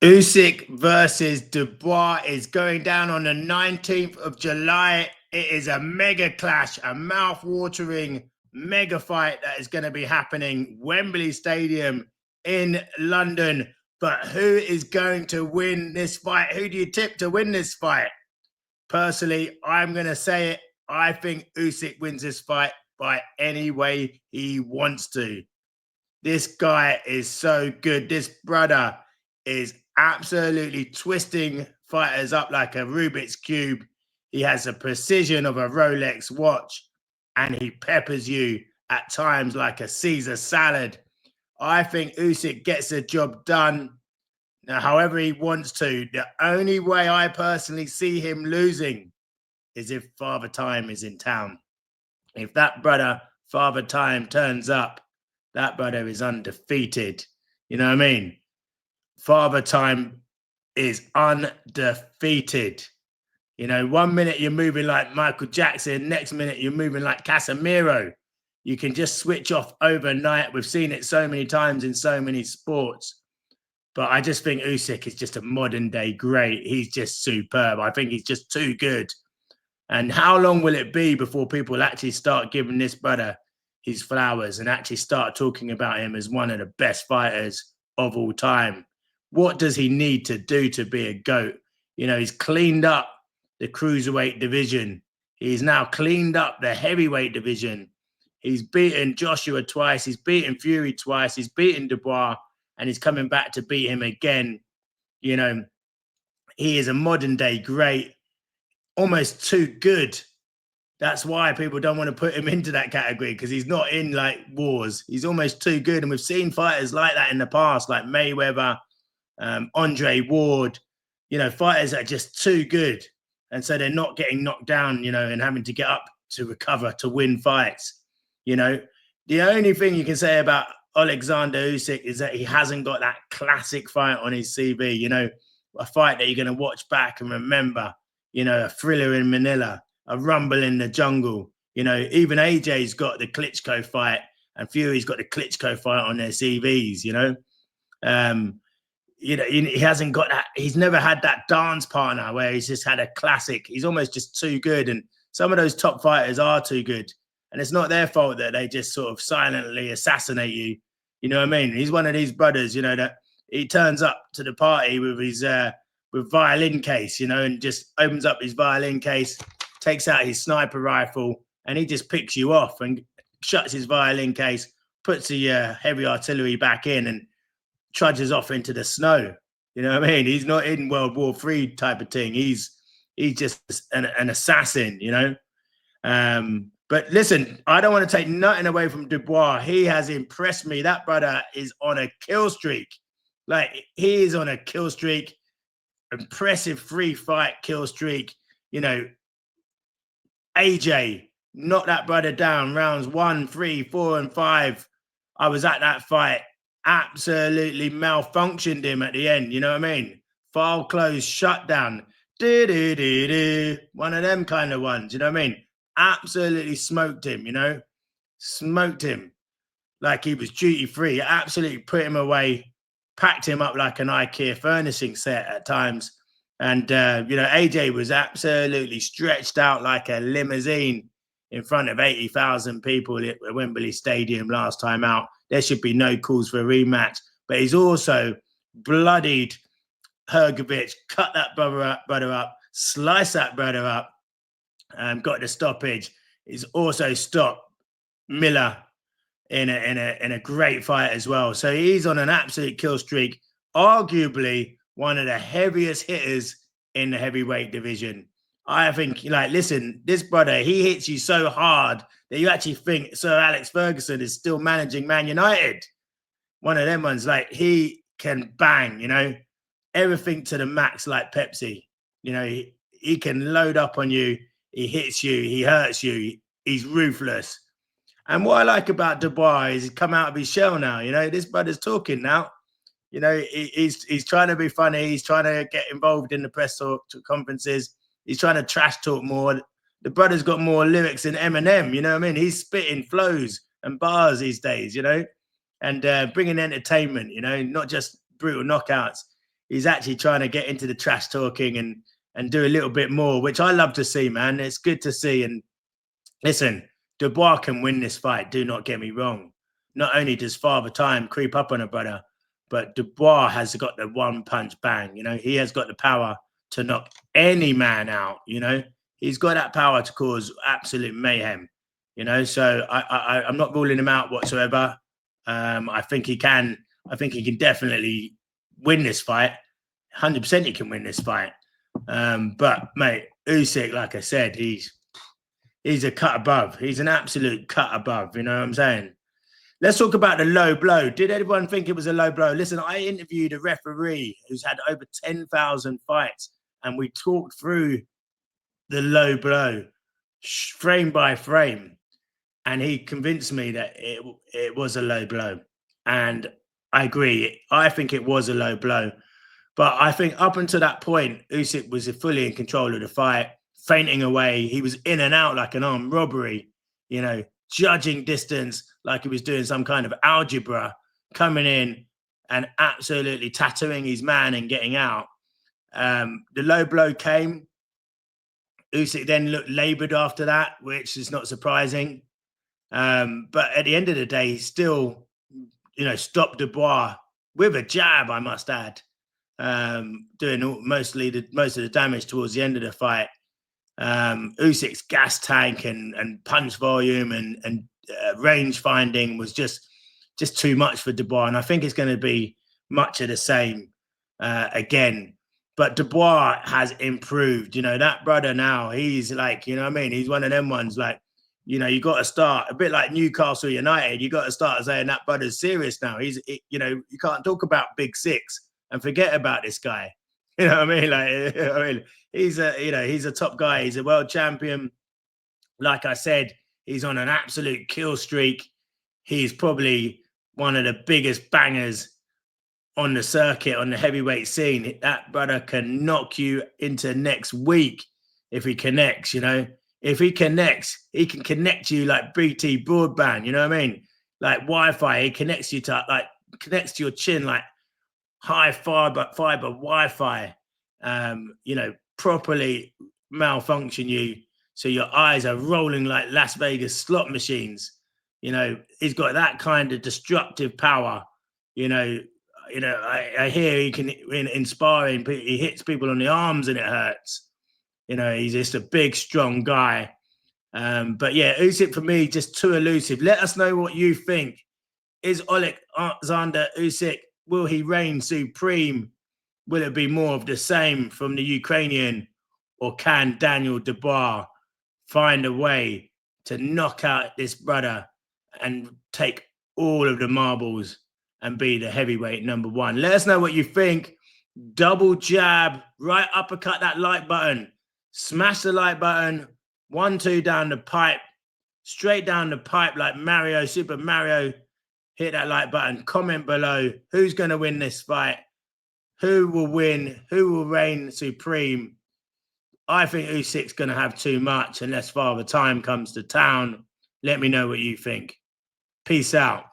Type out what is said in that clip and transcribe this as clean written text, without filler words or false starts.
Usyk versus Dubois is going down on the 19th of July. It is a mega clash, a mouth-watering mega fight that is going to be happening Wembley Stadium in London. But who is going to win this fight? Who do you tip to win this fight? Personally, I'm going to say it. I think Usyk wins this fight by any way he wants to. This guy is so good. This brother is absolutely twisting fighters up like a Rubik's Cube. He has the precision of a Rolex watch, and he peppers you at times like a Caesar salad. I think Usyk gets the job done however he wants to. The only way I personally see him losing is if Father Time is in town. If that brother, Father Time, turns up, that brother is undefeated. You know what I mean? Father Time is undefeated. You know, 1 minute you're moving like Michael Jackson, next minute you're moving like Casemiro. You can just switch off overnight. We've seen it so many times in so many sports. But I just think Usyk is just a modern day great. He's just superb. I think he's just too good. And how long will it be before people actually start giving this brother his flowers and actually start talking about him as one of the best fighters of all time? What does he need to do to be a GOAT? You know, he's cleaned up the cruiserweight division. He's now cleaned up the heavyweight division. He's beaten Joshua twice. He's beaten Fury twice. He's beaten Dubois, and he's coming back to beat him again. You know, he is a modern day great, almost too good. That's why people don't want to put him into that category, because he's not in like wars. He's almost too good. And we've seen fighters like that in the past, like Mayweather, Andre Ward, you know, fighters that are just too good. And so they're not getting knocked down, you know, and having to get up to recover to win fights. You know, the only thing you can say about Alexander Usyk is that he hasn't got that classic fight on his CV, you know, a fight that you're going to watch back and remember, you know, a thriller in Manila, a rumble in the jungle. You know, even AJ's got the Klitschko fight and Fury's got the Klitschko fight on their CVs, you know. You know, he hasn't got that. He's never had that dance partner where he's just had a classic. He's almost just too good. And some of those top fighters are too good. And it's not their fault that they just sort of silently assassinate you. You know what I mean? He's one of these brothers, you know, that he turns up to the party with his with violin case, you know, and just opens up his violin case, takes out his sniper rifle, and he just picks you off and shuts his violin case, puts the heavy artillery back in, and trudges off into the snow. You know what I mean? He's not in World War III type of thing. He's just an assassin, you know. But listen, I don't want to take nothing away from Dubois. He has impressed me. That brother is on a kill streak. Like, he is on a kill streak. Impressive free fight kill streak. You know, AJ knocked that brother down rounds 1, 3, 4, and 5. I was at that fight. Absolutely malfunctioned him at the end. You know what I mean? File closed, shutdown. One of them kind of ones. You know what I mean? Absolutely smoked him, you know, smoked him like he was duty free. Absolutely put him away, packed him up like an IKEA furnishing set at times. And, you know, AJ was absolutely stretched out like a limousine in front of 80,000 people at Wembley Stadium last time out. There should be no calls for a rematch. But he's also bloodied Hrgovic, cut that brother up, sliced that brother up. Got the stoppage. He's also stopped Miller in a great fight as well. So he's on an absolute kill streak. Arguably one of the heaviest hitters in the heavyweight division. I think, like, listen, this brother, he hits you so hard that you actually think Sir Alex Ferguson is still managing Man United. One of them ones, like, he can bang, you know, everything to the max like Pepsi. You know, he can load up on you. He hits you. He hurts you. He's ruthless. And what I like about Dubois is he's come out of his shell now. You know, this brother's talking now. You know, he's trying to be funny. He's trying to get involved in the press conferences. He's trying to trash talk more. The brother's got more lyrics than Eminem. You know what I mean? He's spitting flows and bars these days, you know, and bringing entertainment, you know, not just brutal knockouts. he's actually trying to get into the trash talking and do a little bit more, which I love to see, man. It's good to see. And listen, Dubois can win this fight. Do not get me wrong. Not only does Father Time creep up on a brother, but Dubois has got the one punch bang. You know, he has got the power to knock any man out. You know, he's got that power to cause absolute mayhem. You know, so I'm not ruling him out whatsoever. I think he can. I think he can definitely win this fight. 100% he can win this fight. But mate, Usyk, like I said, he's a cut above. He's an absolute cut above. You know what I'm saying? Let's talk about the low blow. Did anyone think it was a low blow? Listen, I interviewed a referee who's had over 10,000 fights, and we talked through the low blow frame by frame, and he convinced me that it was a low blow. And I agree. I think it was a low blow. But I think up until that point, Usyk was fully in control of the fight, fainting away. He was in and out like an armed robbery, you know, judging distance like he was doing some kind of algebra, coming in and absolutely tattooing his man and getting out. The low blow came. Usyk then looked laboured after that, which is not surprising. But at the end of the day, he still, you know, stopped Dubois with a jab, I must add, doing most of the damage towards the end of the fight. Usyk's gas tank and punch volume and range finding was just too much for Dubois, and I think it's going to be much of the same again. But Dubois has improved. You know, that brother now, he's like, you know what I mean? He's one of them ones like, you know, you got to start a bit like Newcastle United. You got to start saying that brother's serious now. You know, you can't talk about Big Six and forget about this guy. You know what I mean? Like, I mean, he's a top guy. He's a world champion. Like I said, he's on an absolute kill streak. He's probably one of the biggest bangers on the circuit, on the heavyweight scene. That brother can knock you into next week if he connects, you know. If he connects, he can connect you like BT broadband, you know what I mean? Like Wi-Fi, he connects you to connects to your chin like high fiber Wi-Fi, you know, properly malfunction you so your eyes are rolling like Las Vegas slot machines. You know, he's got that kind of destructive power. You know, I hear he can in sparring, he hits people on the arms and it hurts. You know, he's just a big, strong guy. But yeah, Usyk for me, just too elusive. Let us know what you think. Is Alexander Usyk, will he reign supreme? Will it be more of the same from the Ukrainian? Or can Daniel Dubois find a way to knock out this brother and take all of the marbles and be the heavyweight #1? Let us know what you think. Double jab, right uppercut that like button. Smash the like button. 1-2 down the pipe. Straight down the pipe like Mario, Super Mario. Hit that like button. Comment below. Who's going to win this fight? Who will win? Who will reign supreme? I think Usyk's going to have too much unless Father Time comes to town. Let me know what you think. Peace out.